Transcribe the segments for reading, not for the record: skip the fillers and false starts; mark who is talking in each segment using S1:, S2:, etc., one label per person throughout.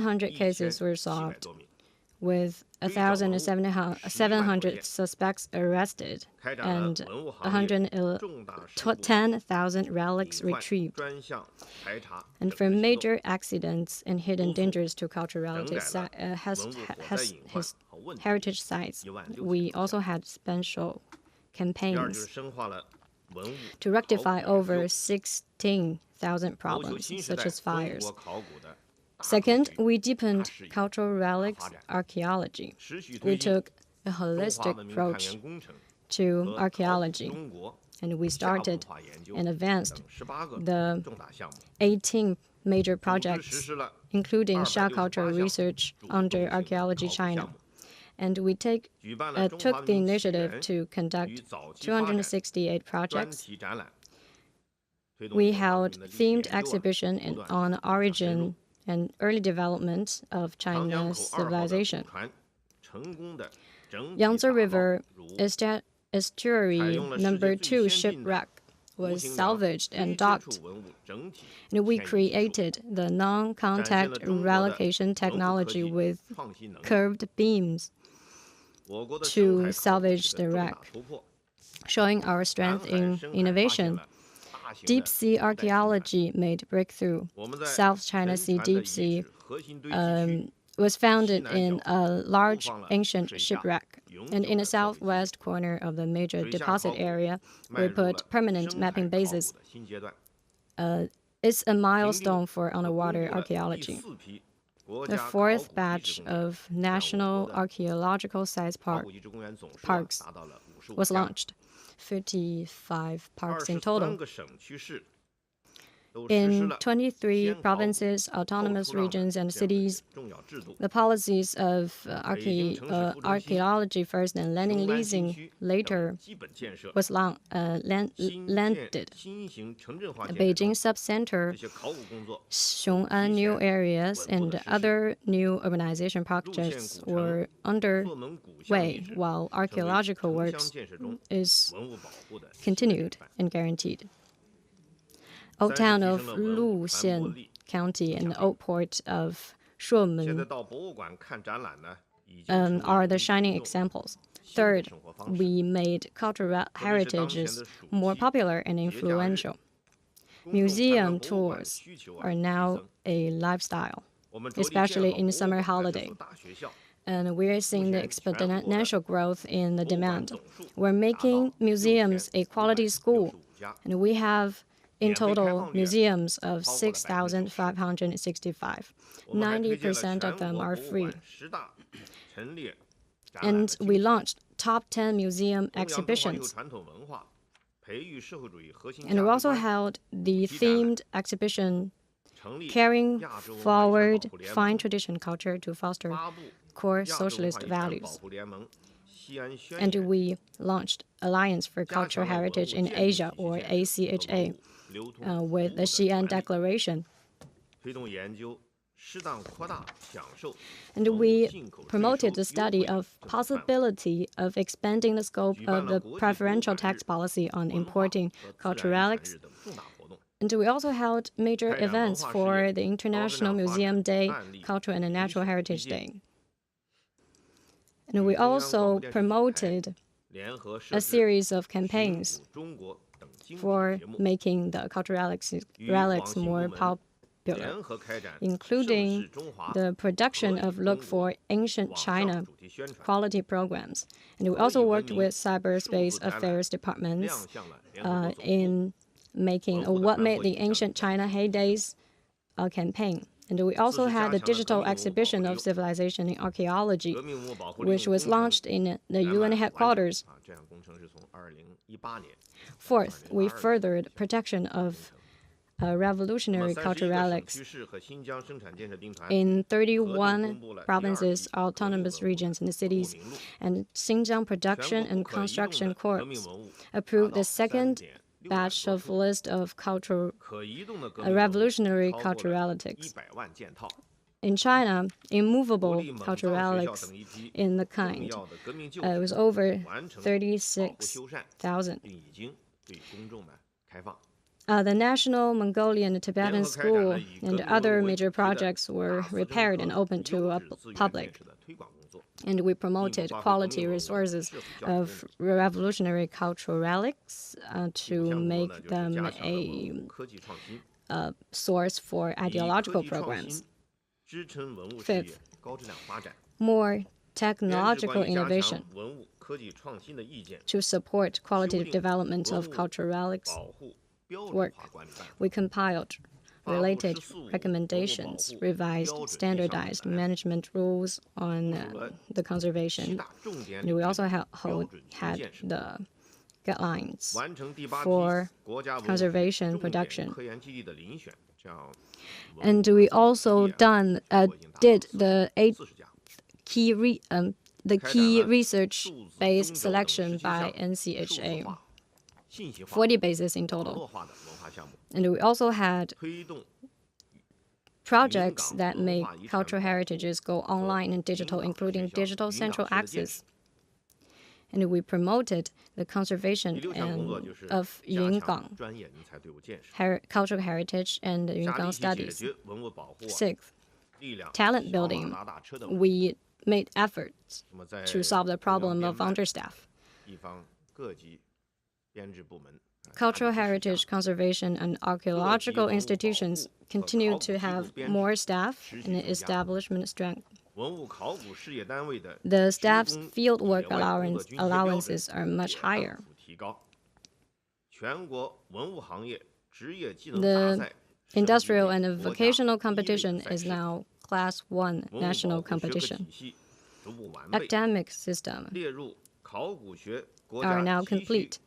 S1: 700 cases were solved. with 1,700 suspects arrested and 110,000 relics retrieved. And for major accidents and hidden dangers to cultural heritage sites, we also had special campaigns to rectify over 16,000 problems, such as fires. Second, we deepened cultural relics archaeology. We took a holistic approach to archaeology, and we started and advanced the 18 major projects, including Xia cultural research under Archaeology China. And we took the initiative to conduct 268 projects. We held themed exhibition on origin and early development of China's civilization. Yangtze River Estuary No. 2 shipwreck was salvaged and docked. And we created the non-contact relocation technology with curved beams to salvage the wreck, showing our strength in innovation. Deep sea archaeology made breakthrough. South China Sea deep sea was founded in a large ancient shipwreck. And in the southwest corner of the major deposit area, we put permanent mapping bases. It's a milestone for underwater archaeology. The fourth batch of national archaeological sites parks was launched. 55 parks in total. In 23 provinces, autonomous regions, and cities, the policies of archaeology first and landing leasing later was landed. Beijing Subcenter, Xiong'an new areas, and other new urbanization projects were underway, while archaeological works is continued and guaranteed. Old town of Luxian County and the old port of Shuomen are the shining examples. Third, we made cultural heritages more popular and influential. Museum tours are now a lifestyle, especially in the summer holiday. And we're seeing the exponential growth in the demand. We're making museums a quality school, and we have in total museums of 6,565. 90% of them are free. And we launched top 10 museum exhibitions. And we also held the themed exhibition Carrying Forward Fine Tradition Culture to Foster Core Socialist Values. And we launched Alliance for Cultural Heritage in Asia, or ACHA, with the Xi'an Declaration. And we promoted the study of possibility of expanding the scope of the preferential tax policy on importing cultural relics. And we also held major events for the International Museum Day, Cultural and Natural Heritage Day. And we also promoted a series of campaigns for making the cultural relics more popular, including the production of Look for Ancient China quality programs. And we also worked with cyberspace affairs departments in making What Made the Ancient China Heydays campaign. And we also had a digital exhibition of civilization in archaeology, which was launched in the UN headquarters. Fourth, we furthered protection of revolutionary cultural relics in 31 provinces, autonomous regions, and cities. And Xinjiang Production and Construction Corps approved the second batch of list of revolutionary cultural relics. In China, immovable cultural relics in the kind was over 36,000. The National Mongolian Tibetan School and other major projects were repaired and opened to the public. And we promoted quality resources of revolutionary cultural relics to make them a source for ideological programs. Fifth, more technological innovation to support qualitative development of cultural relics work. We compiled related recommendations, revised standardized management rules on the conservation. And we also had the guidelines for conservation production. And we also did the key research-based selection by NCHA, 40 bases in total. And we also had projects that make cultural heritages go online and digital, including digital central access. And we promoted the conservation of Yungang cultural heritage and Yungang studies. Sixth, talent building. We made efforts to solve the problem of understaff. Cultural heritage conservation and archaeological institutions continue to have more staff and establishment strength. The staff's fieldwork allowances are much higher. The industrial and vocational competition is now Class 1 national competition. Academic system are now complete.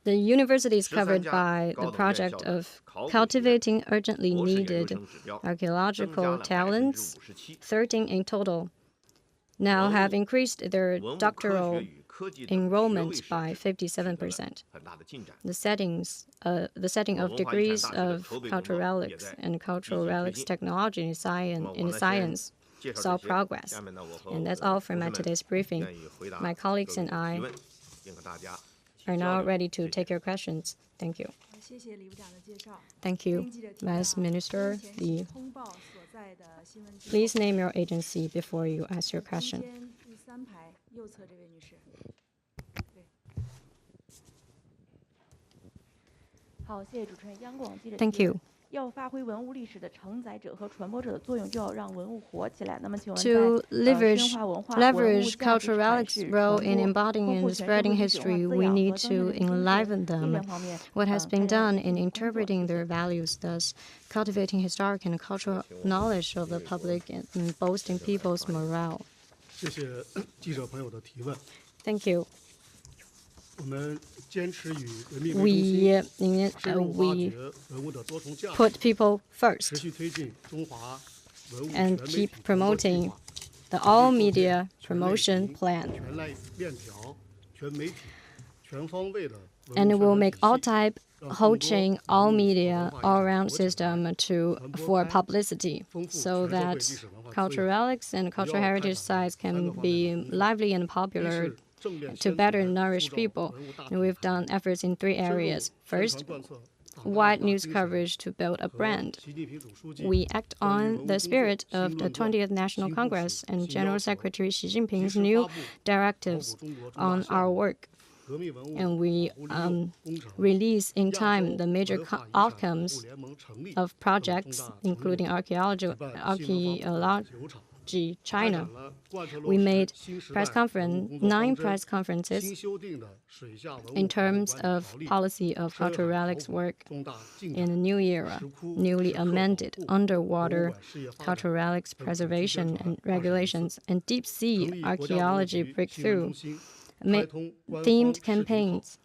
S1: The university is covered by the project of cultivating urgently needed archaeological talents. 13 in total now have increased their doctoral enrollment by 57%. The setting of degrees of cultural relics and cultural relics technology in science saw progress. And that's all for my today's briefing. My colleagues and I are now ready to take your questions. Thank you. Thank you, Vice Minister Li. Please name your agency before you ask your question. Thank you. To leverage cultural relics' role in embodying and spreading history, we need to enliven them. What has been done in interpreting their values, thus cultivating historic and cultural knowledge of the public and boosting people's morale. Thank you. We put people first and keep promoting the all-media promotion plan. And we'll make all-type, whole-chain, all-media, all-round system for publicity so that cultural relics and cultural heritage sites can be lively and popular to better nourish people. And we've done efforts in 3 areas. First, wide news coverage to build a brand. We act on the spirit of the 20th National Congress and General Secretary Xi Jinping's new directives on our work. And we release in time the major outcomes of projects, including archaeology China. We made 9 press conferences in terms of policy of cultural relics work in the new era, newly amended underwater cultural relics preservation and regulations, and deep-sea archaeology breakthrough, themed campaigns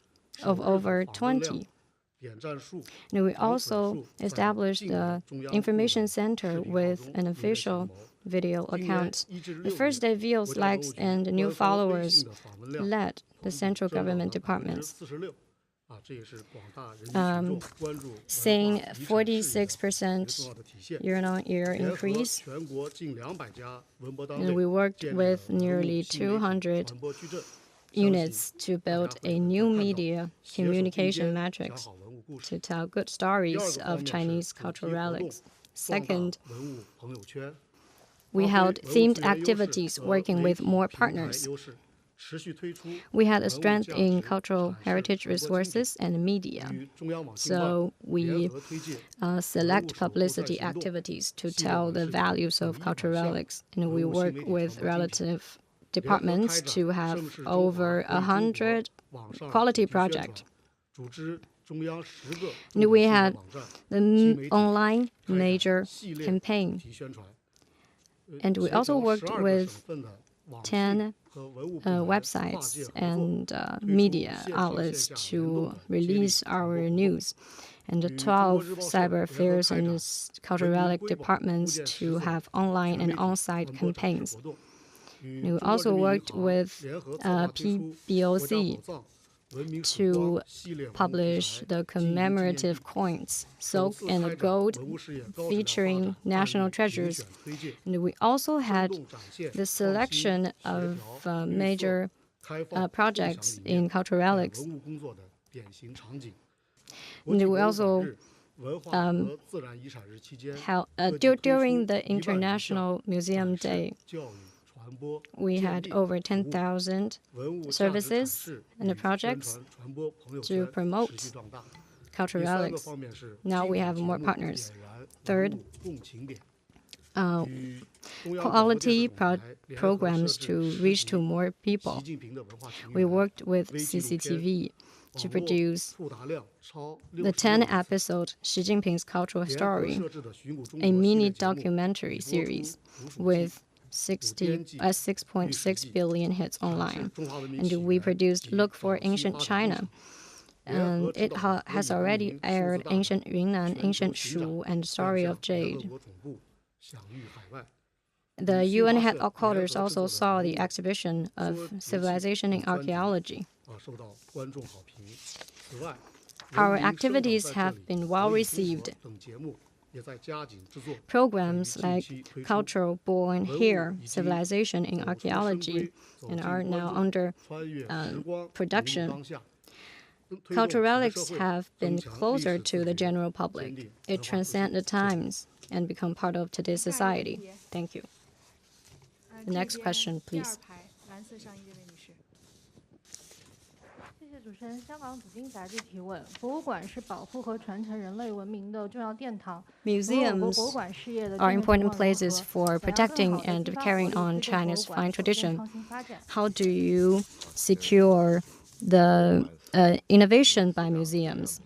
S1: of over 20. And we also established the information center with an official video account. The first day videos, likes, and new followers led the central government departments, seeing 46% year-on-year increase. And we worked with nearly 200 units to build a new media communication matrix to tell good stories of Chinese cultural relics. Second, We held themed activities working with more partners. We had a strength in cultural heritage resources and media. So we select publicity activities to tell the values of cultural relics. And we work with relative departments to have over 100 quality projects. And we had the online major campaign. And we also worked with 10 websites and media outlets to release our news, and 12 cyber affairs and cultural relic departments to have online and on-site campaigns. We also worked with PBOC to publish the commemorative coins, silk and gold, featuring national treasures. And we also had the selection of major projects in cultural relics. And we also during the International Museum Day, we had over 10,000 services and projects to promote cultural relics. Now we have more partners. Third, quality programs to reach to more people. We worked with CCTV to produce the 10-episode Xi Jinping's Cultural Story, a mini documentary series with 6.6 billion hits online. And we produced Look for Ancient China. And it has already aired Ancient Yunnan, Ancient Shu, and Story of Jade. The UN headquarters also saw the exhibition of Civilization in Archaeology. Our activities have been well received. Programs like Cultural Born Here, Civilization in Archaeology, and are now under production. Cultural relics have been closer to the general public. It transcends the times and become part of today's society. Thank you. The next question, please.
S2: 主持人，香港紫金杂志提问：博物馆是保护和传承人类文明的重要殿堂。
S1: Museums are important places for protecting and carrying on China's fine tradition. How do you secure the innovation by museums?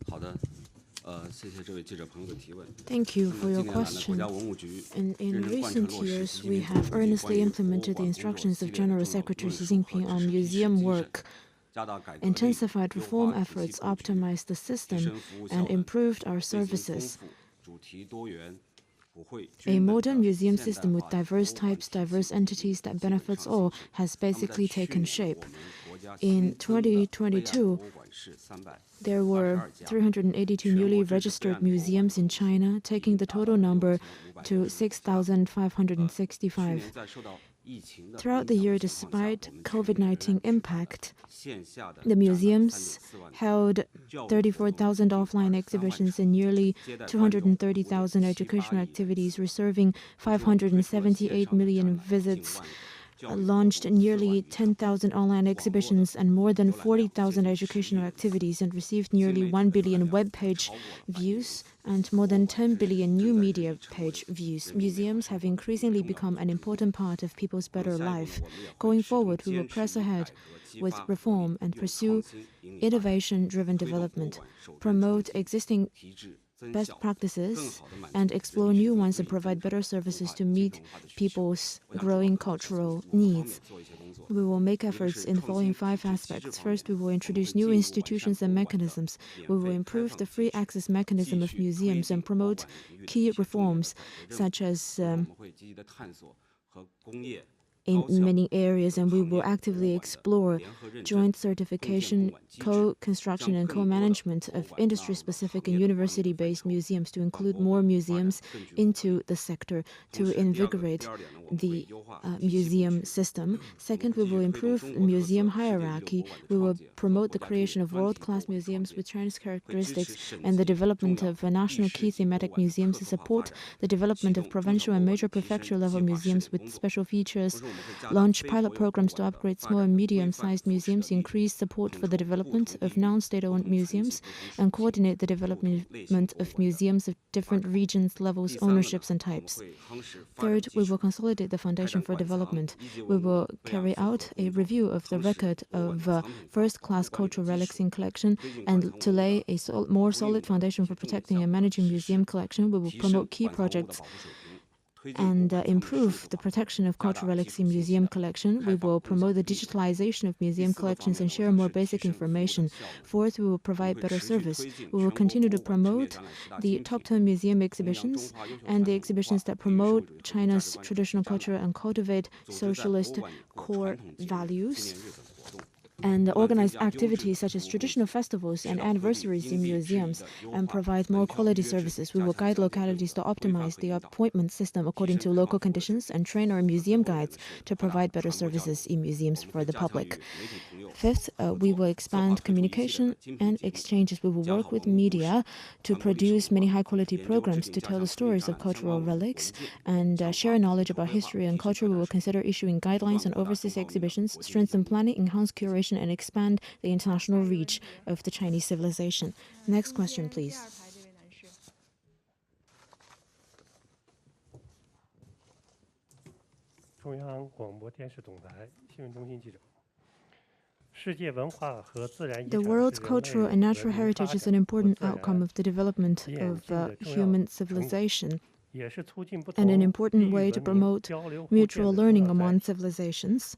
S3: 好的。谢谢这位记者朋友的提问。
S4: Thank you for your question. In recent years, we have earnestly implemented the instructions of General Secretary Xi Jinping on museum work, intensified reform efforts, optimized the system, and improved our services. A modern museum system with diverse types, diverse entities that benefits all has basically taken shape. In 2022, there were 382 newly registered museums in China, taking the total number to 6,565. Throughout the year, despite COVID-19 impact, the museums held 34,000 offline exhibitions and nearly 230,000 educational activities, reserving 578 million visits, launched nearly 10,000 online exhibitions and more than 40,000 educational activities, and received nearly 1 billion web page views and more than 10 billion new media page views. Museums have increasingly become an important part of people's better life. Going forward, we will press ahead with reform and pursue innovation-driven development, promote existing best practices, and explore new ones and provide better services to meet people's growing cultural needs. We will make efforts in the following 5 aspects. First, we will introduce new institutions and mechanisms. We will improve the free access mechanism of museums and promote key reforms, such as in many areas, and we will actively explore joint certification, co-construction, and co-management of industry-specific and university-based museums to include more museums into the sector to invigorate the museum system. Second, we will improve museum hierarchy. We will promote the creation of world-class museums with Chinese characteristics and the development of national key thematic museums to support the development of provincial and major prefecture-level museums with special features, launch pilot programs to upgrade small and medium-sized museums, increase support for the development of non-state-owned museums, and coordinate the development of museums of different regions, levels, ownerships, and types. Third, we will consolidate the foundation for development. We will carry out a review of the record of first-class cultural relics in collection, and to lay a more solid foundation for protecting and managing museum collection, we will promote key projects and improve the protection of cultural relics in museum collection. We will promote the digitalization of museum collections and share more basic information. Fourth, we will provide better service. We will continue to promote the top 10 museum exhibitions and the exhibitions that promote China's traditional culture and cultivate socialist core values, and organize activities such as traditional festivals and anniversaries in museums, and provide more quality services. We will guide localities to optimize the appointment system according to local conditions and train our museum guides to provide better services in museums for the public. Fifth, we will expand communication and exchanges. We will work with media to produce many high-quality programs to tell the stories of cultural relics and share knowledge about history and culture. We will consider issuing guidelines on overseas exhibitions, strengthen planning, enhance curation, and expand the international reach of the Chinese civilization. Next question, please.
S5: 中央广播电视总台新闻中心记者。
S4: The world's cultural and natural heritage is an important outcome of the development of human civilization and an important way to promote mutual learning among civilizations.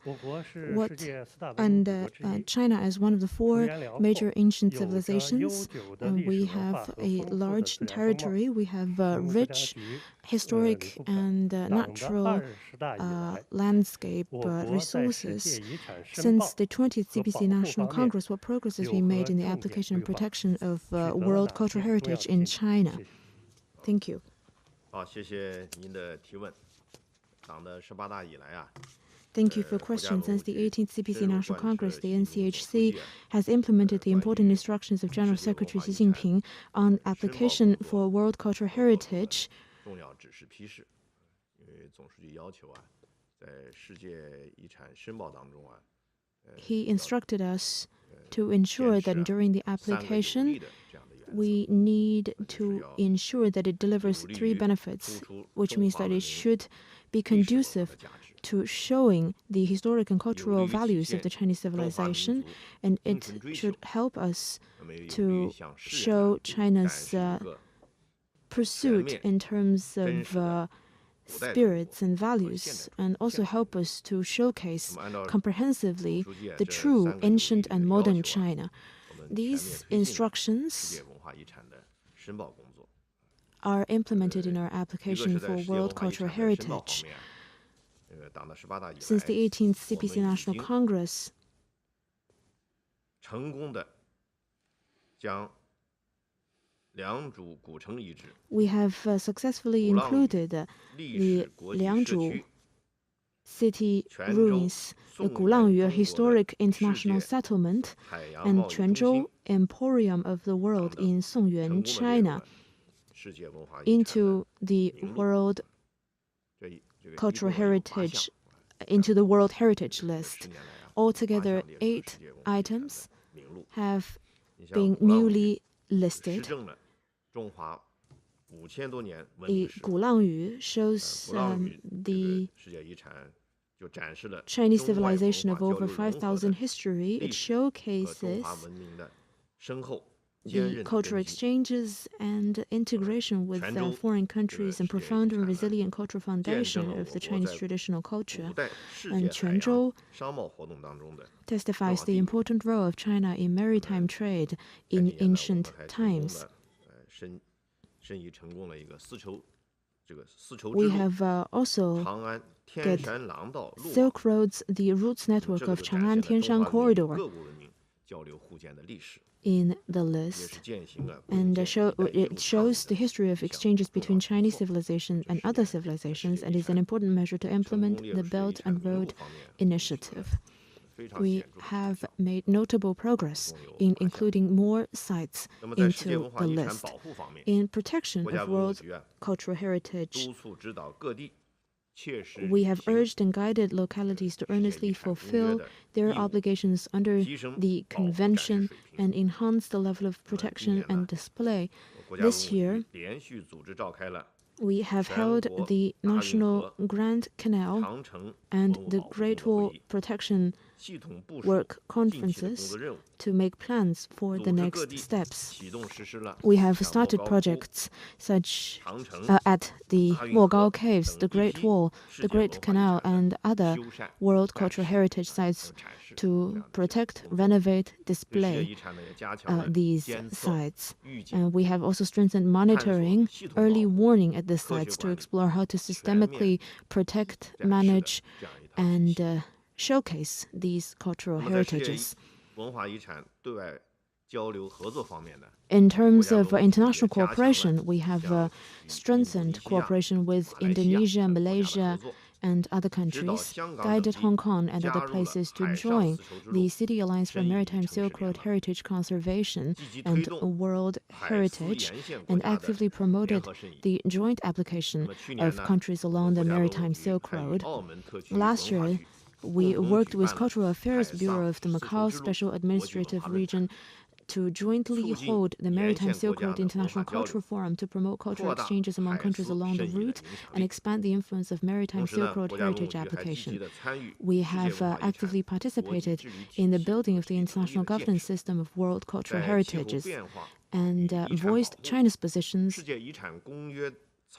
S4: China is one of the 4 major ancient civilizations, and we have a large territory. We have rich historic and natural landscape resources. Since the 20th CPC National Congress, what progress has been made in the application and protection of world cultural heritage in China? Thank you.
S6: 好，谢谢您的提问。党的18大以来啊。
S4: Thank you for your question. Since the 18th CPC National Congress, the NCHC has implemented the important instructions of General Secretary Xi Jinping on application for world cultural heritage.
S6: 重要指示批示，因为总书记要求啊，在世界遗产申报当中啊。
S4: He instructed us to ensure that during the application, we need to ensure that it delivers 3 benefits, which means that it should be conducive to showing the historic and cultural values of the Chinese civilization, and it should help us to show China's pursuit in terms of spirits and values, and also help us to showcase comprehensively the true ancient and modern China. These instructions are implemented in our application for world cultural heritage. Since the 18th CPC National Congress, we have successfully included the Liangzhu city ruins, the Gulangyu, a historic international settlement, and Quanzhou, Emporium of the World in Songyuan, China, into the world cultural heritage, into the World Heritage List. Altogether, 8 items have been newly listed. Gulangyu shows the Chinese civilization of over 5,000 history. It showcases the cultural exchanges and integration with foreign countries and profound and resilient cultural foundation of the Chinese traditional culture. And Quanzhou testifies the important role of China in maritime trade in ancient times. we have also get Silk Road's the routes network of Chang'an-Tianshan corridor in the list, and it shows the history of exchanges between Chinese civilization and other civilizations, and is an important measure to implement the Belt and Road Initiative. We have made notable progress in including more sites into the list. In protection of world cultural heritage, we have urged and guided localities to earnestly fulfill their obligations under the convention and enhance the level of protection and display. This year, we have held the National Grand Canal and the Great Wall Protection Work Conferences to make plans for the next steps. We have started projects such at the Mogao Caves, the Great Wall, the Great Canal, and other World Cultural Heritage sites to protect, renovate, display these sites. And we have also strengthened monitoring, early warning at the sites to explore how to systemically protect, manage, and showcase these cultural heritages. In terms of international cooperation, we have strengthened cooperation with Indonesia, Malaysia, and other countries, guided Hong Kong and other places to join the City Alliance for Maritime Silk Road Heritage Conservation and World Heritage, and actively promoted the joint application of countries along the Maritime Silk Road. Last year, we worked with Cultural Affairs Bureau of the Macau Special Administrative Region to jointly hold the Maritime Silk Road International Cultural Forum to promote cultural exchanges among countries along the route and expand the influence of Maritime Silk Road heritage application. We have actively participated in the building of the international governance system of world cultural heritages and voiced China's positions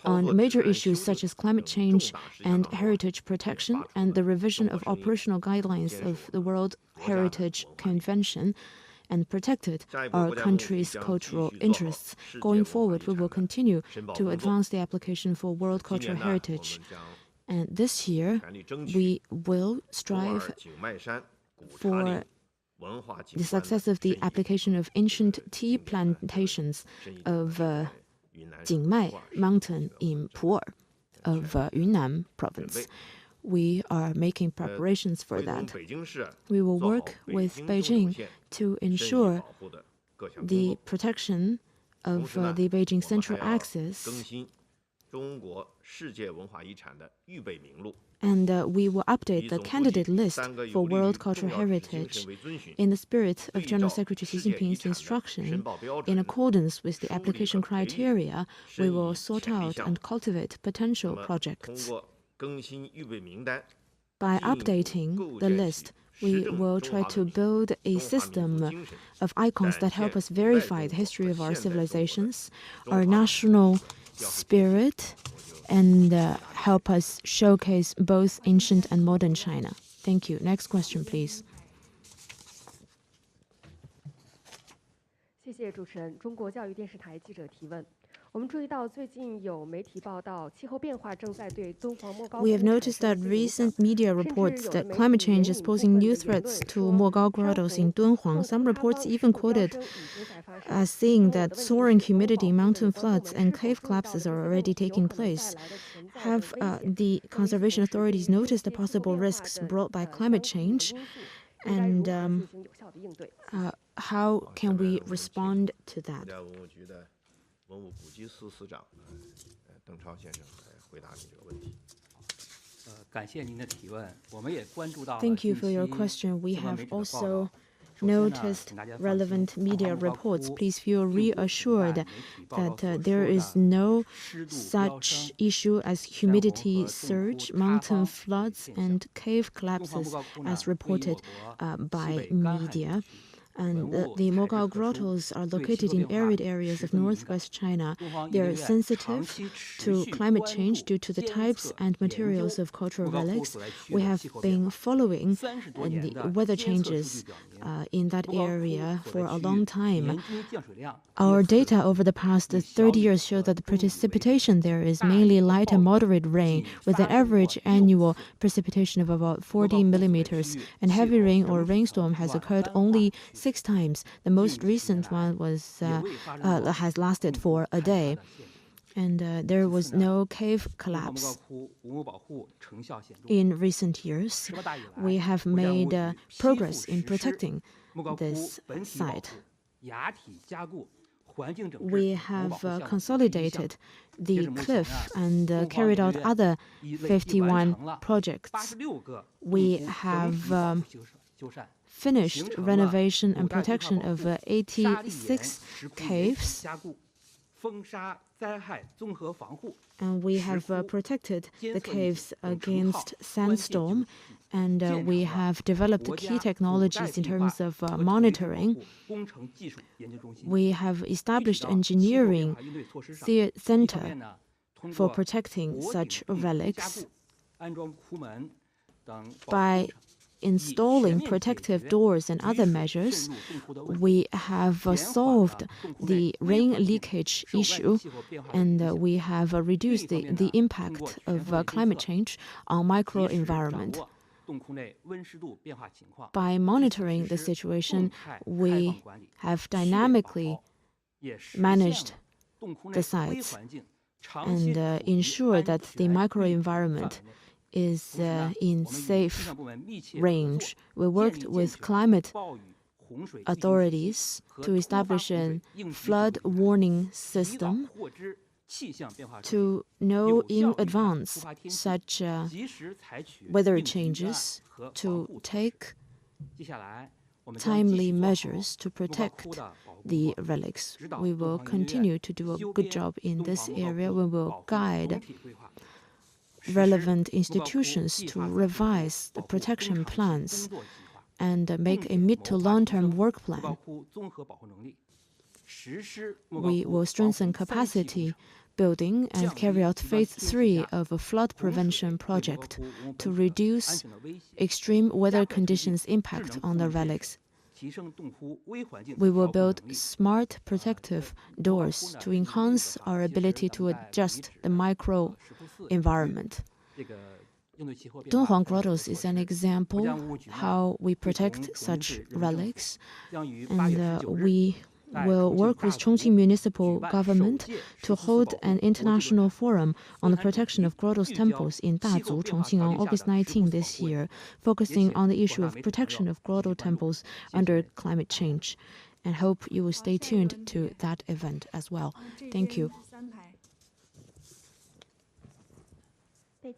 S4: on major issues such as climate change and heritage protection and the revision of operational guidelines of the World Heritage Convention, and protected our country's cultural interests. Going forward, we will continue to advance the application for world cultural heritage. And this year, we will strive for the success of the application of ancient tea plantations of Jingmai Mountain in Pu'er of Yunnan province. We are making preparations for that. We will work with Beijing to ensure the protection of the Beijing Central Axis, and we will update the candidate list for World Cultural Heritage in the spirit of General Secretary Xi Jinping's instruction. In accordance with the application criteria, we will sort out and cultivate potential projects. By updating the list, we will try to build a system of icons that help us verify the history of our civilizations, our national spirit, and help us showcase both ancient and modern China. Thank you. Next question, please.
S7: 谢谢主持人。中国教育电视台记者提问。 我们注意到最近有媒体报道，气候变化正在对敦煌莫高。We have noticed that recent media reports that climate change is posing new threats to Mogao grottos in Dunhuang. Some reports even quoted as saying that soaring humidity, mountain floods, and cave collapses are already taking place. Have the conservation authorities noticed the possible risks brought by climate change? And how can we respond to that?
S6: 文物古迹司司长邓超先生来回答您这个问题。
S8: 感谢您的提问，我们也关注到。
S4: Thank you for your question. We have also noticed relevant media reports. Please feel reassured that there is no such issue as humidity surge, mountain floods, and cave collapses as reported by media. And the Mogao grottos are located in arid areas of northwest China. They are sensitive to climate change due to the types and materials of cultural relics. We have been following the weather changes in that area for a long time. Our data over the past 30 years show that the precipitation there is mainly light and moderate rain, with an average annual precipitation of about 40 millimeters, and heavy rain or rainstorm has occurred only 6 times. The most recent one has lasted for a day, and there was no cave collapse. In recent years, we have made progress in protecting this site. We have consolidated the cliff and carried out other 51 projects. We have finished renovation and protection of 86 caves, and we have protected the caves against sandstorm, and we have developed key technologies in terms of monitoring. We have established engineering center for protecting such relics. By installing protective doors and other measures, we have solved the rain leakage issue, and we have reduced the impact of climate change on microenvironment. By monitoring the situation, we have dynamically managed the sites and ensure that the microenvironment is in safe range. We worked with climate authorities to establish a flood warning system to know in advance such weather changes, to take timely measures to protect the relics. We will continue to do a good job in this area. We will guide relevant institutions to revise the protection plans and make a mid to long-term work plan. We will strengthen capacity building and carry out phase 3 of a flood prevention project to reduce extreme weather conditions' impact on the relics. We will build smart protective doors to enhance our ability to adjust the microenvironment. Dunhuang Grottos is an example how we protect such relics, and we will work with Chongqing municipal government to hold an international forum on the protection of grottos temples in Dazu, Chongqing on August 19 this year, focusing on the issue of protection of grotto temples under climate change, and hope you will stay tuned to that event as well. Thank you. On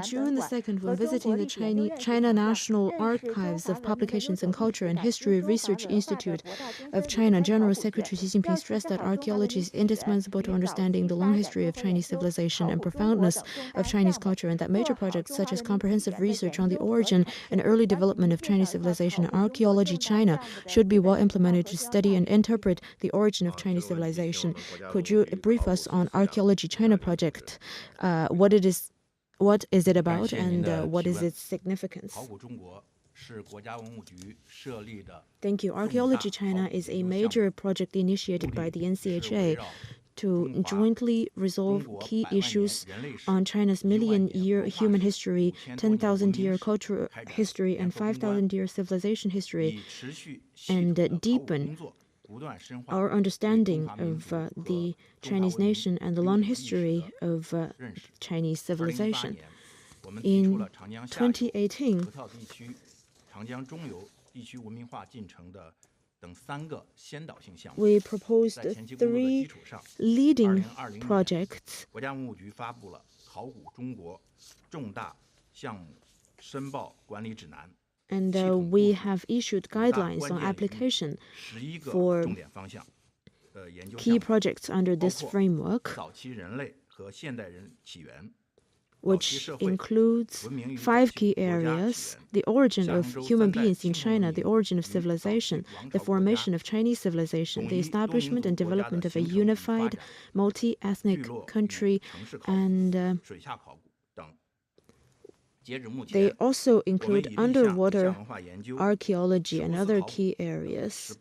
S4: June the 2nd, when visiting the China National Archives of Publications and Culture and History Research Institute of China, General Secretary Xi Jinping stressed that archaeology is indispensable to understanding the long history of Chinese civilization and profoundness of Chinese culture, and that major projects such as comprehensive research on the origin and early development of Chinese civilization and Archaeology China should be well implemented to study and interpret the origin of Chinese civilization. Could you brief us on Archaeology China project? What is it about, and what is its significance? Thank you. Archaeology China is a major project initiated by the NCHA to jointly resolve key issues on China's million-year human history, 10,000-year cultural history, and 5,000-year civilization history, and deepen our understanding of the Chinese nation and the long history of Chinese civilization. In 2018, we proposed 3 leading projects. And we have issued guidelines on application for key projects under this framework. which includes 5 key areas: the origin of human beings in China, the origin of civilization, the formation of Chinese civilization, the establishment and development of a unified multi-ethnic country, and they also include underwater archaeology and other key areas.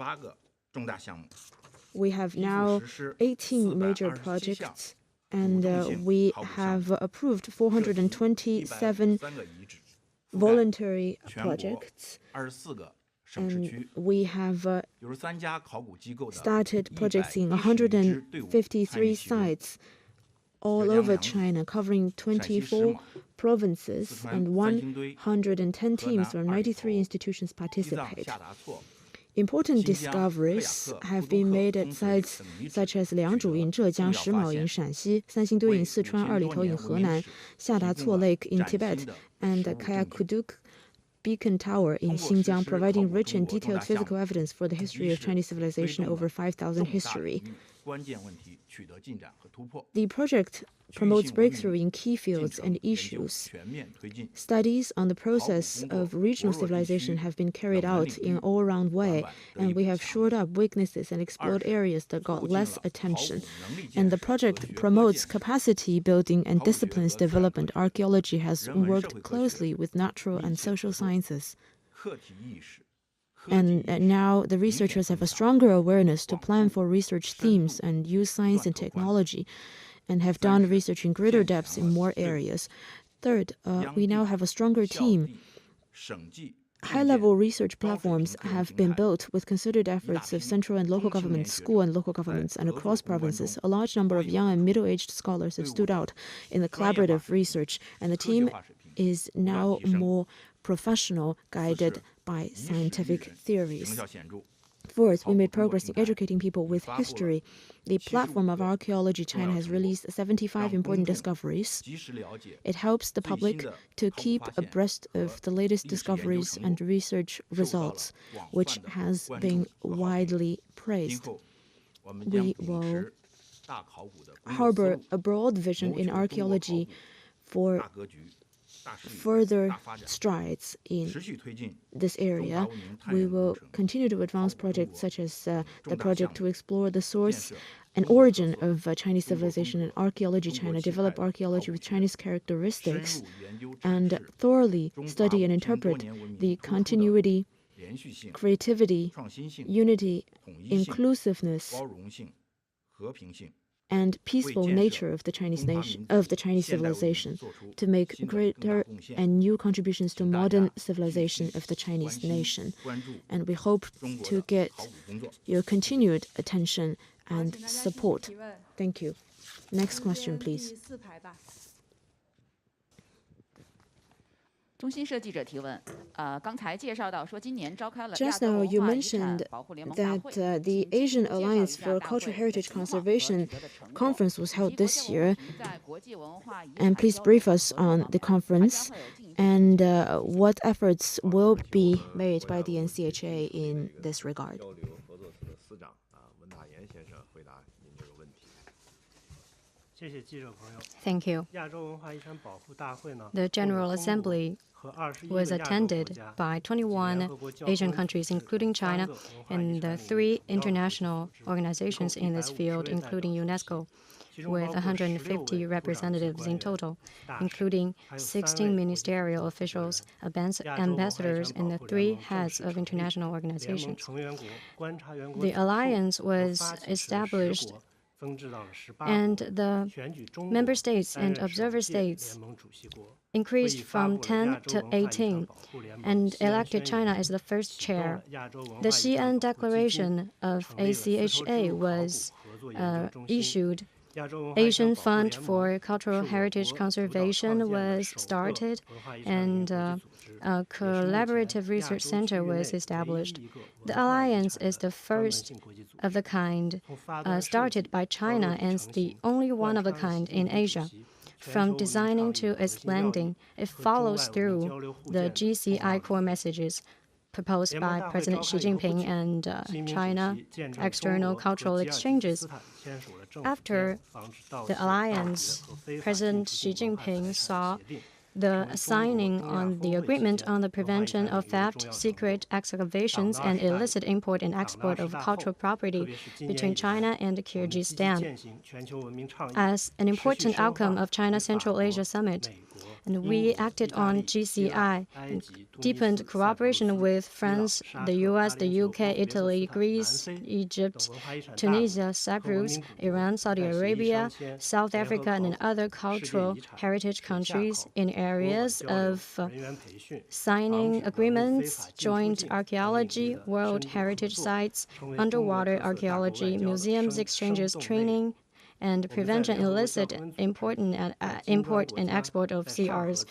S4: We have now 18 major projects, and we have approved 427 voluntary projects, and we have started projects in 153 sites all over China, covering 24 provinces, and 110 teams from 93 institutions participate. Important discoveries have been made at sites such as梁主 in Zhejiang, Shimao in Shanxi, Sanxingdui in Sichuan, Erlitow in Henan, Xiadacuo Lake in Tibet, and Kayakuduk Beacon Tower in Xinjiang, providing rich and detailed physical evidence for the history of Chinese civilization over 5,000 history. The project promotes breakthrough in key fields and issues. Studies on the process of regional civilization have been carried out in an all-round way, and we have shored up weaknesses and explored areas that got less attention. And the project promotes capacity building and disciplines development. Archaeology has worked closely with natural and social sciences. And now the researchers have a stronger awareness to plan for research themes and use science and technology, and have done research in greater depths in more areas. Third, we now have a stronger team. High-level research platforms have been built with concerted efforts of central and local governments, school and local governments, and across provinces. A large number of young and middle-aged scholars have stood out in the collaborative research, and the team is now more professional, guided by scientific theories. Fourth, we made progress in educating people with history. The platform of Archaeology China has released 75 important discoveries. It helps the public to keep abreast of the latest discoveries and research results, which has been widely praised. We will harbor a broad vision in archaeology for further strides in this area. We will continue to advance projects such as the project to explore the source and origin of Chinese civilization in Archaeology China, develop archaeology with Chinese characteristics, and thoroughly study and interpret the continuity, creativity, unity, inclusiveness, and peaceful nature of the Chinese nation, of the Chinese civilization, to make greater and new contributions to modern civilization of the Chinese nation. And we hope to get your continued attention and support. Thank you. Next question, please.
S9: Just
S4: now, you mentioned that the Asian Alliance for Cultural Heritage Conservation conference was held this year. And please brief us on the conference and what efforts will be made by the NCHA in this regard.
S1: Thank you. The General Assembly was attended by 21 Asian countries, including China, and 3 international organizations in this field, including UNESCO, with 150 representatives in total, including 16 ministerial officials, ambassadors, and the 3 heads of international organizations. The alliance was established, and the member states and observer states increased from 10 to 18 and elected China as the first chair. The Xi'an Declaration of ACHA was issued. Asian Fund for Cultural Heritage Conservation was started, and a collaborative research center was established. The alliance is the first of the kind started by China and the only one of a kind in Asia. From designing to its landing, it follows through the GCI core messages. proposed by President Xi Jinping and China external cultural exchanges. After the alliance, President Xi Jinping saw the signing on the agreement on the prevention of theft, secret excavations, and illicit import and export of cultural property between China and Kyrgyzstan as an important outcome of China Central Asia Summit. And we acted on GCI and deepened cooperation with France, the US, the UK, Italy, Greece, Egypt, Tunisia, Cyprus, Iran, Saudi Arabia, South Africa, and other cultural heritage countries in areas of signing agreements, joint archaeology, World Heritage Sites, underwater archaeology, museums exchanges, training, and prevention illicit import and export of CRs,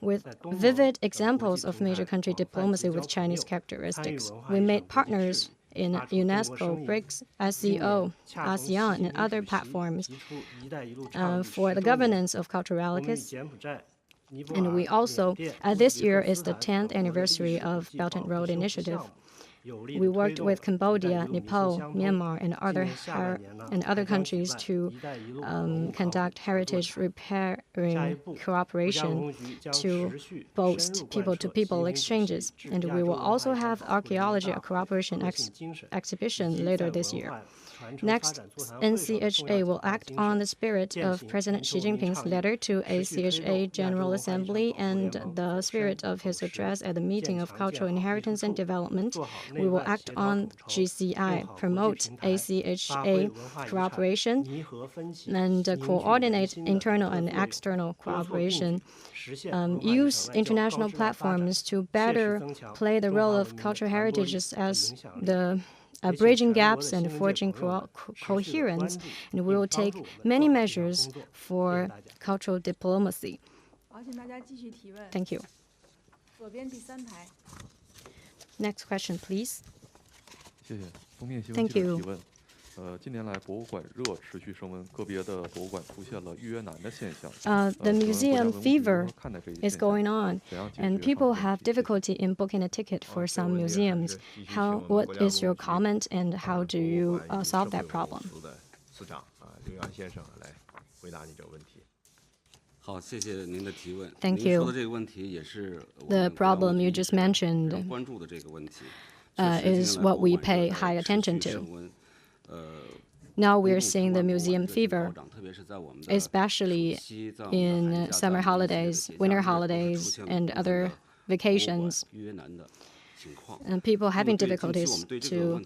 S1: with vivid examples of major country diplomacy with Chinese characteristics. We made partners in UNESCO, BRICS, SCIO, ASEAN, and other platforms for the governance of cultural relics. And we also, this year is the 10th anniversary of Belt and Road Initiative. We worked with Cambodia, Nepal, Myanmar, and other countries to conduct heritage repairing cooperation to boast people-to-people exchanges. And we will also have archaeology cooperation exhibition later this year. Next, NCHA will act on the spirit of President Xi Jinping's letter to ACHA General Assembly and the spirit of his address at the Meeting of Cultural Inheritance and Development. We will act on GCI, promote ACHA cooperation, and coordinate internal and external cooperation. Use international platforms to better play the role of cultural heritages as the bridging gaps and forging coherence, and we will take many measures for cultural diplomacy. Thank you. Next question, please. Thank you. The museum fever is going on, and people have difficulty in booking a ticket for some museums. What is your comment, and how do you solve that problem? Thank you. The problem you just mentioned is what we pay high attention to. Now we're seeing the museum fever, especially in summer holidays, winter holidays, and other vacations. And people having difficulties to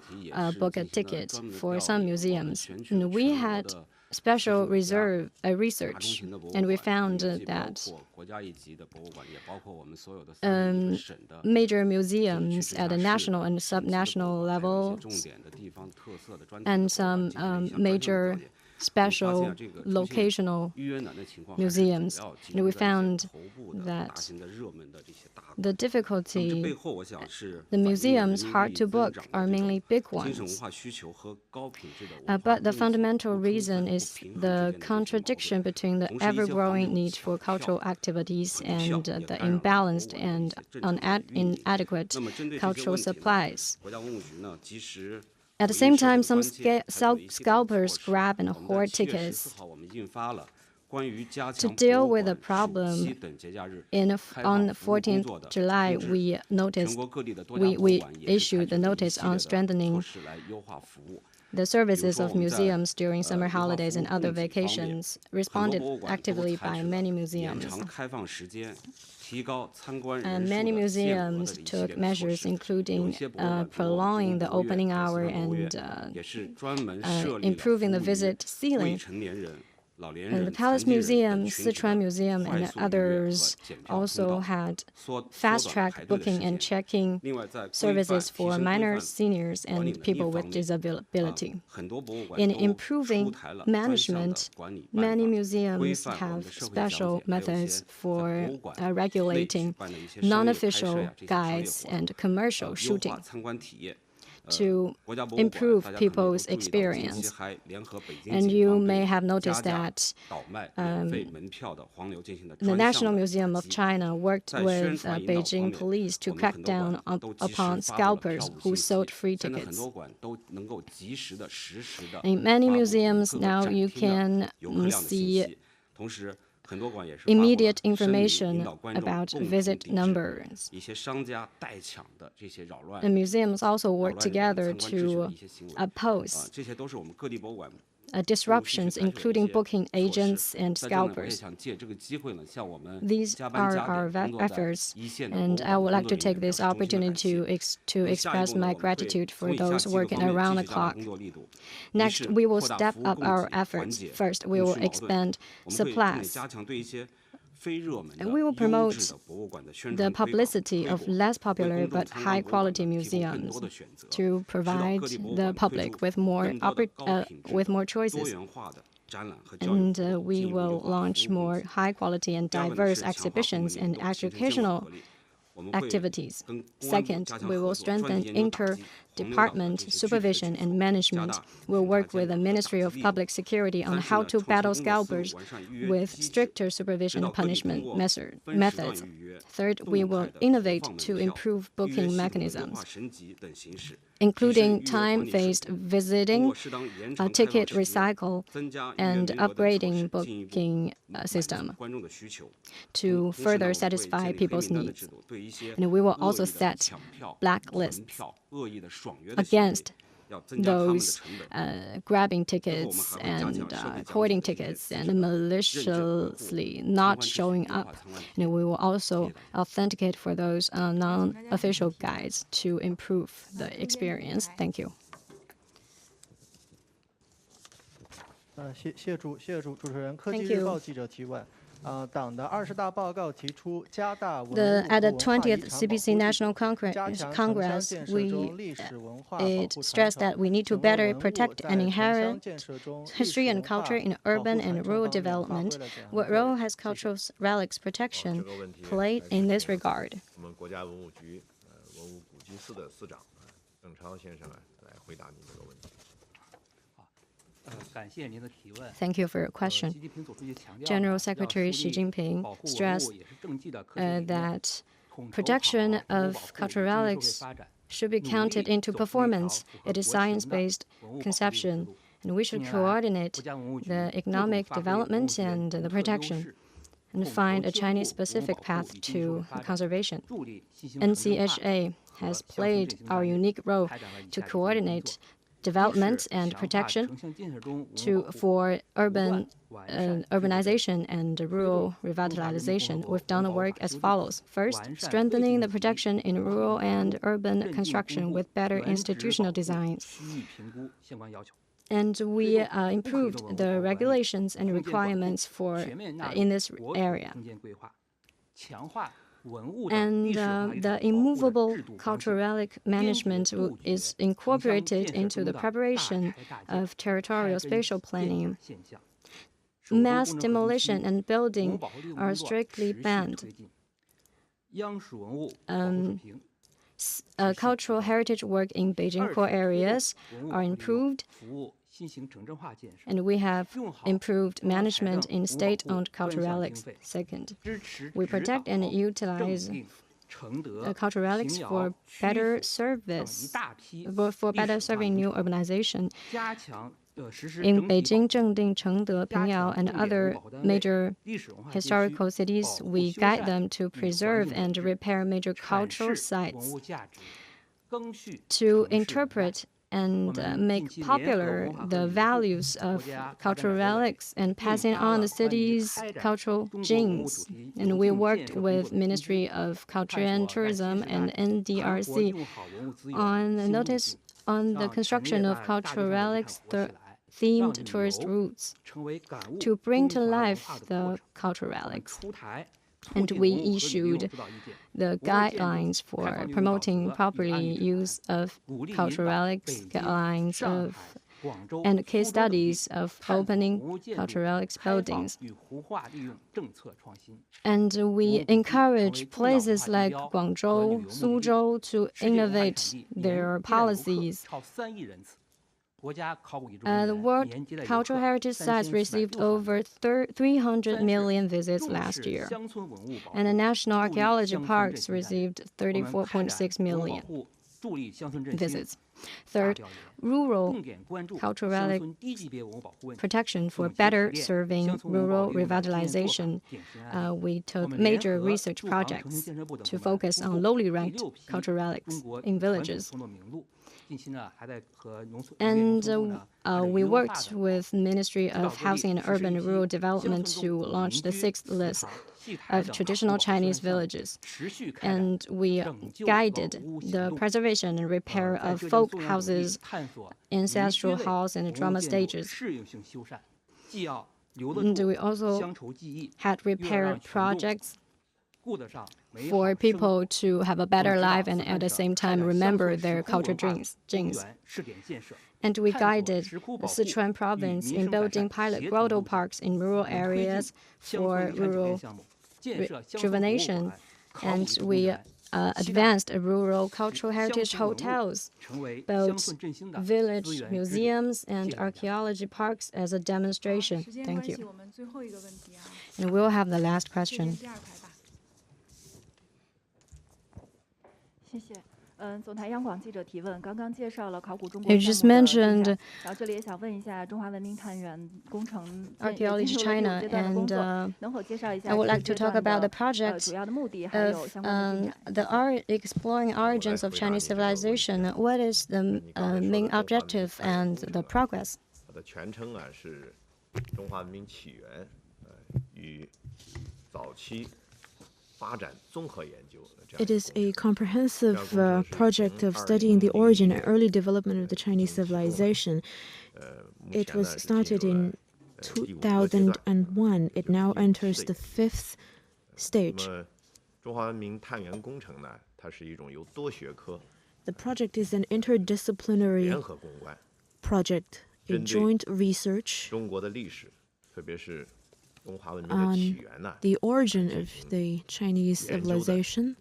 S1: book a ticket for some museums. And we had special research, and we found that major museums at a national and subnational level and some major special locational museums. And we found that the difficulty, the museums hard to book are mainly big ones. But the fundamental reason is the contradiction between the ever-growing need for cultural activities and the imbalanced and inadequate cultural supplies. At the same time, some scalpers grab and hoard tickets. To deal with the problem, on 14th July, we issued the notice on strengthening the services of museums during summer holidays and other vacations, responded actively by many museums. And many museums took measures, including prolonging the opening hour and improving the visit ceiling. And the Palace Museum, Sichuan Museum, and others also had fast-track booking and checking services for minors, seniors, and people with disability. In improving management, many museums have special methods for regulating non-official guides and commercial shooting. to improve people's experience. And you may have noticed that the National Museum of China worked with Beijing police to crack down upon scalpers who sold free tickets. In many museums now you can see immediate information about visit numbers. The museums also work together to oppose disruptions, including booking agents and scalpers. These are our efforts, and I would like to take this opportunity to express my gratitude for those working around the clock. Next, we will step up our efforts. First, we will expand supplies. And we will promote the publicity of less popular but high-quality museums to provide the public with more choices. And we will launch more high-quality and diverse exhibitions and educational activities. Second, we will strengthen inter-department supervision and management. We'll work with the Ministry of Public Security on how to battle scalpers with stricter supervision and punishment methods. Third, we will innovate to improve booking mechanisms, including time-phased visiting, ticket recycle, and upgrading booking system to further satisfy people's needs. And we will also set blacklists against those grabbing tickets and hoarding tickets and maliciously not showing up. And we will also authenticate for those non-official guides to improve the experience. Thank you.
S10: Thank
S1: you. At the 20th CPC National Congress, it stressed that we need to better protect and inherit history and culture in urban and rural development. What role has cultural relics protection played in this regard? Thank you for your question. General Secretary Xi Jinping stressed that protection of cultural relics should be counted into performance. It is science-based conception, and we should coordinate the economic development and the protection and find a Chinese-specific path to conservation. NCHA has played our unique role to coordinate development and protection for urbanization and rural revitalization. We've done the work as follows. First, strengthening the protection in rural and urban construction with better institutional designs. And we improved the regulations and requirements in this area. And the immovable cultural relic management is incorporated into the preparation of territorial spatial planning. Mass demolition and building are strictly banned. Cultural heritage work in Beijing core areas are improved, and we have improved management in state-owned cultural relics. Second, we protect and utilize cultural relics for better service, for better serving new urbanization. In Beijing, Zhengding, Chengde, Pingyao, and other major historical cities, we guide them to preserve and repair major cultural sites, to interpret and make popular the values of cultural relics and passing on the city's cultural genes. And we worked with Ministry of Culture and Tourism and NDRC on the notice on the construction of cultural relics, the themed tourist routes, to bring to life the cultural relics. And we issued the guidelines for promoting properly use of cultural relics, guidelines of and case studies of opening cultural buildings. And we encourage places like Guangzhou, Suzhou to innovate their policies. The World Cultural Heritage Sites received over 300 million visits last year, and the National Archaeology Parks received 34.6 million visits. Third, rural cultural protection for better serving rural revitalization. We took major research projects to focus on lowly ranked cultural relics in villages. And we worked with Ministry of Housing and Urban and Rural Development to launch the 6th list of traditional Chinese villages. And we guided the preservation and repair of folk houses, ancestral halls, and drama stages. And we also had repair projects for people to have a better life and at the same time remember their cultural genes. And we guided the Sichuan province in building pilot grotto parks in rural areas for rural rejuvenation. And we advanced rural cultural heritage hotels, built village museums and archaeology parks as a demonstration. Thank you. And we'll have the last question. You just mentioned Archaeology China, and I would like to talk about the project of exploring origins of Chinese civilization. What is the main objective and the progress?
S4: It is a comprehensive project of studying the origin and early development of the Chinese civilization. It was started in 2001. It now enters the 5th stage. The project is an interdisciplinary project, a joint research on the origin of the Chinese civilization.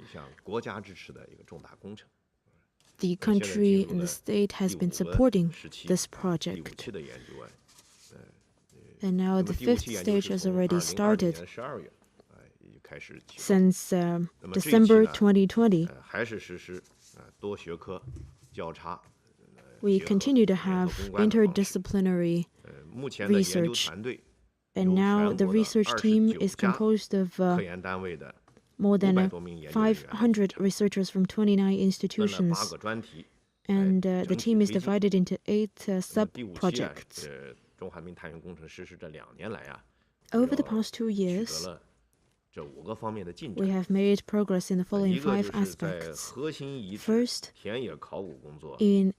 S4: The country and the state has been supporting this project. And now the 5th stage has already started since December 2020. We continue to have interdisciplinary research. And now the research team is composed of more than 500 researchers from 29 institutions. And the team is divided into 8 sub-projects. Over the past 2 years, we have made progress in the following 5 aspects. First, in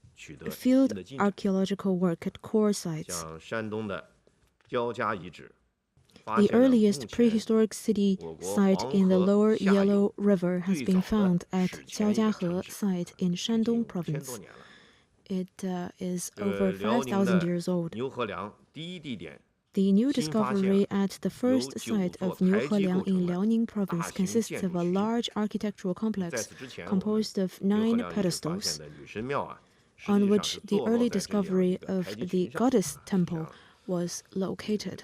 S4: field archaeological work at core sites. The earliest prehistoric city site in the lower Yellow River has been found at Jiaojiahe site in Shandong province. It is over 5,000 years old. The new discovery at the first site of Niuheliang in Liaoning province consists of a large architectural complex composed of 9 pedestals, on which the early discovery of the goddess temple was located.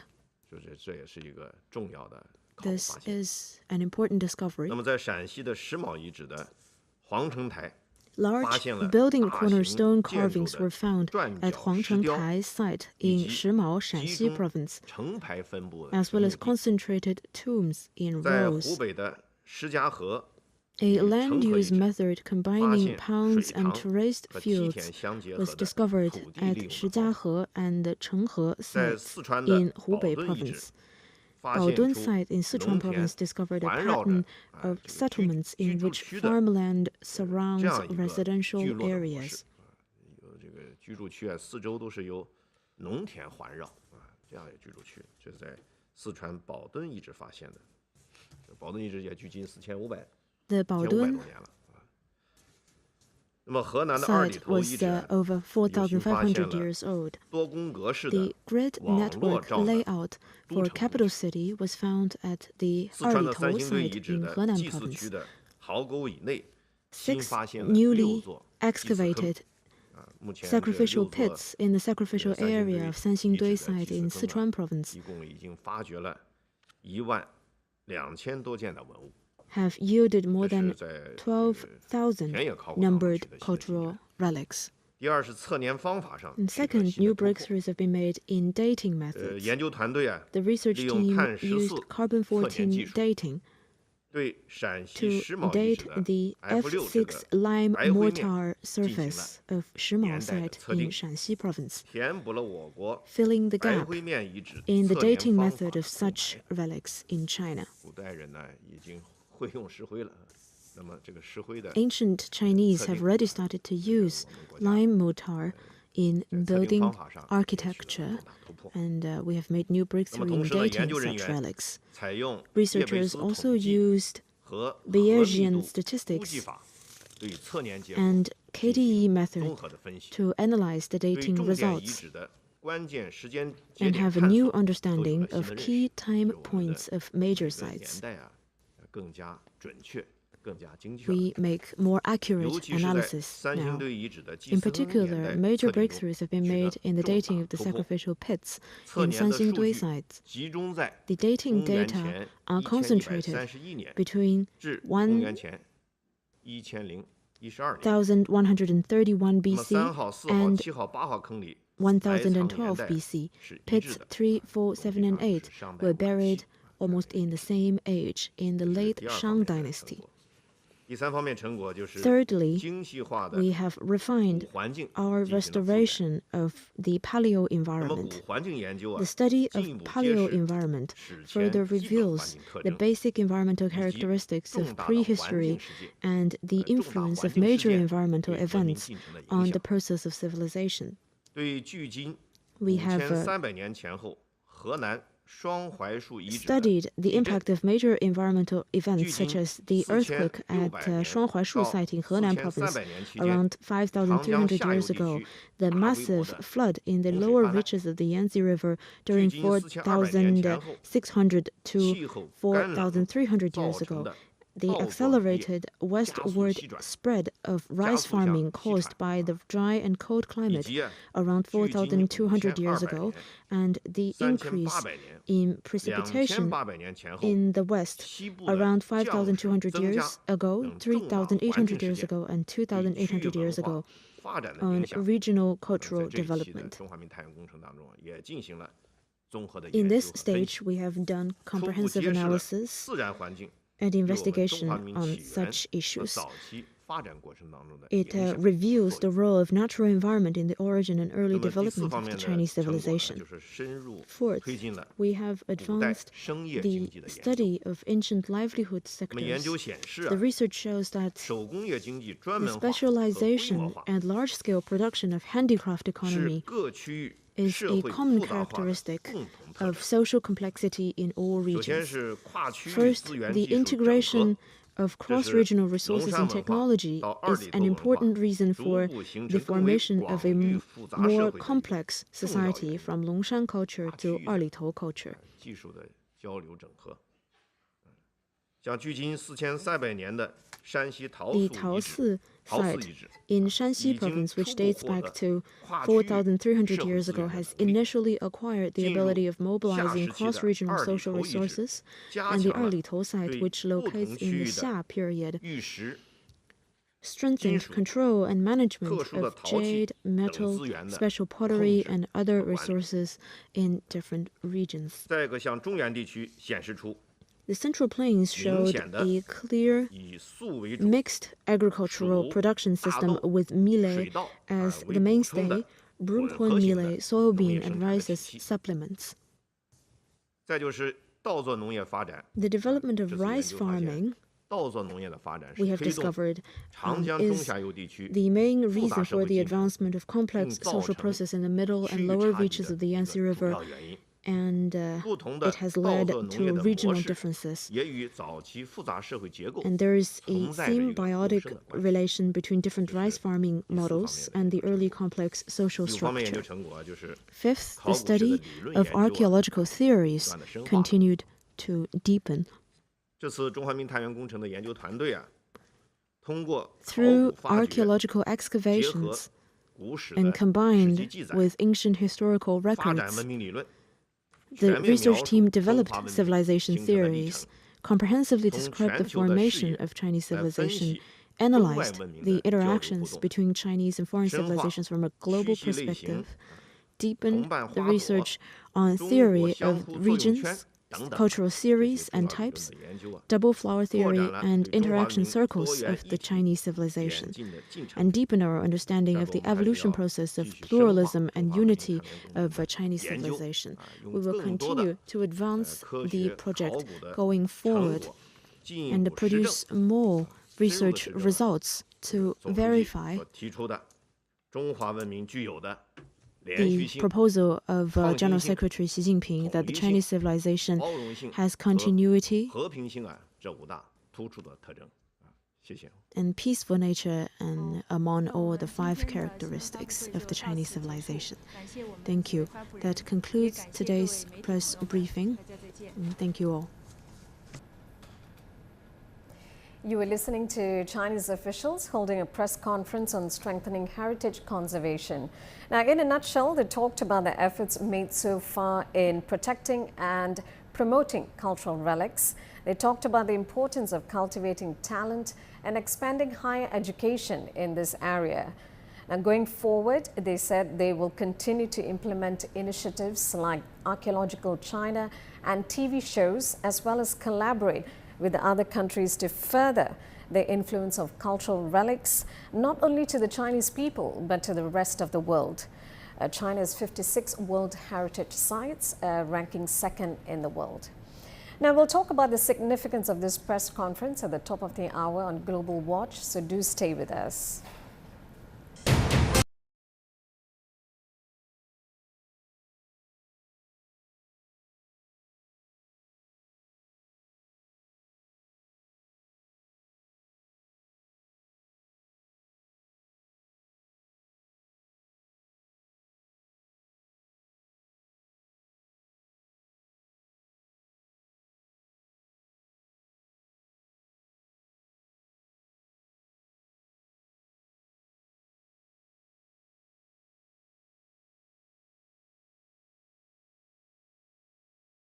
S4: This is an important discovery. Large building cornerstone carvings were found at Huangchengtai site in Shimao, Shanxi province, as well as concentrated tombs in rows. A land-use method combining ponds and terraced fields was discovered at Shijiahe and Chenghe sites in Hubei province. Baodun site in Sichuan province discovered a pattern of settlements in which farmland surrounds residential areas. The Baodun site was over 4,500 years old. The grid network layout for capital city was found at the Erlitou site in Henan province. 6 newly excavated sacrificial pits in the sacrificial area of Sanxingdui site in Sichuan province have yielded more than 12,000 numbered cultural relics. And second, new breakthroughs have been made in dating methods. The research team used carbon-14 dating to date the F6 lime mortar surface of Shimao site in Shanxi province, filling the gap in the dating method of such relics in China. Ancient Chinese have already started to use lime mortar in building architecture, and we have made new breakthrough in dating such relics. Researchers also used Bayesian statistics and KDE method to analyze the dating results and have a new understanding of key time points of major sites. We make more accurate analysis now. In particular, major breakthroughs have been made in the dating of the sacrificial pits in Sanxingdui sites. The dating data are concentrated between 1131 BC and 1012 BC. Pits 3, 4, 7, and 8 were buried almost in the same age in the late Shang dynasty. Thirdly, we have refined our restoration of the paleo environment. The study of paleo environment further reveals the basic environmental characteristics of prehistory and the influence of major environmental events on the process of civilization. We have studied the impact of major environmental events such as the earthquake at Shuanghuaishu site in Henan province around 5,300 years ago, the massive flood in the lower reaches of the Yangtze River during 4,600 to 4,300 years ago, the accelerated westward spread of rice farming caused by the dry and cold climate around 4,200 years ago, and the increase in precipitation in the west around 5,200 years ago, 3,800 years ago, and 2,800 years ago on regional cultural development. In this stage, we have done comprehensive analysis and investigation on such issues. It reveals the role of natural environment in the origin and early development of the Chinese civilization. Fourth, we have advanced the study of ancient livelihood sectors. The research shows that the specialization and large-scale production of handicraft economy is a common characteristic of social complexity in all regions. First, the integration of cross-regional resources and technology is an important reason for the formation of a more complex society from Longshan culture to Erlitou culture. The Taosi site in Shanxi province, which dates back to 4,300 years ago, has initially acquired the ability of mobilizing cross-regional social resources, and the Erlitou site, which locates in the Xia period, strengthened control and management of jade, metal, special pottery, and other resources in different regions. The Central Plains showed a clear mixed agricultural production system with millet as the mainstay, Brunquan millet, soybean, and rice as supplements. The development of rice farming, we have discovered, is the main reason for the advancement of complex social process in the middle and lower reaches of the Yangtze River and it has led to regional differences. And there is a symbiotic relation between different rice farming models and the early complex social structure. Fifth, the study of archaeological theories continued to deepen. Through archaeological excavations and combined with ancient historical records, the research team developed civilization theories, comprehensively described the formation of Chinese civilization, analyzed the interactions between Chinese and foreign civilizations from a global perspective, deepened the research on theory of regions, cultural series and types, double flower theory, and interaction circles of the Chinese civilization, and deepen our understanding of the evolution process of pluralism and unity of Chinese civilization. We will continue to advance the project going forward and produce more research results to verify the proposal of General Secretary Xi Jinping that the Chinese civilization has continuity and peaceful nature and among all the 5 characteristics of the Chinese civilization. Thank you. That concludes today's press briefing. Thank you all.
S10: You were listening to Chinese officials holding a press conference on strengthening heritage conservation. Now, in a nutshell, they talked about the efforts made so far in protecting and promoting cultural relics. They talked about the importance of cultivating talent and expanding higher education in this area. Now, going forward, they said they will continue to implement initiatives like Archaeological China and TV shows, as well as collaborate with other countries to further the influence of cultural relics, not only to the Chinese people, but to the rest of the world. China's 56 World Heritage Sites, ranking 2nd in the world. Now, we'll talk about the significance of this press conference at the top of the hour on Global Watch, so do stay with us.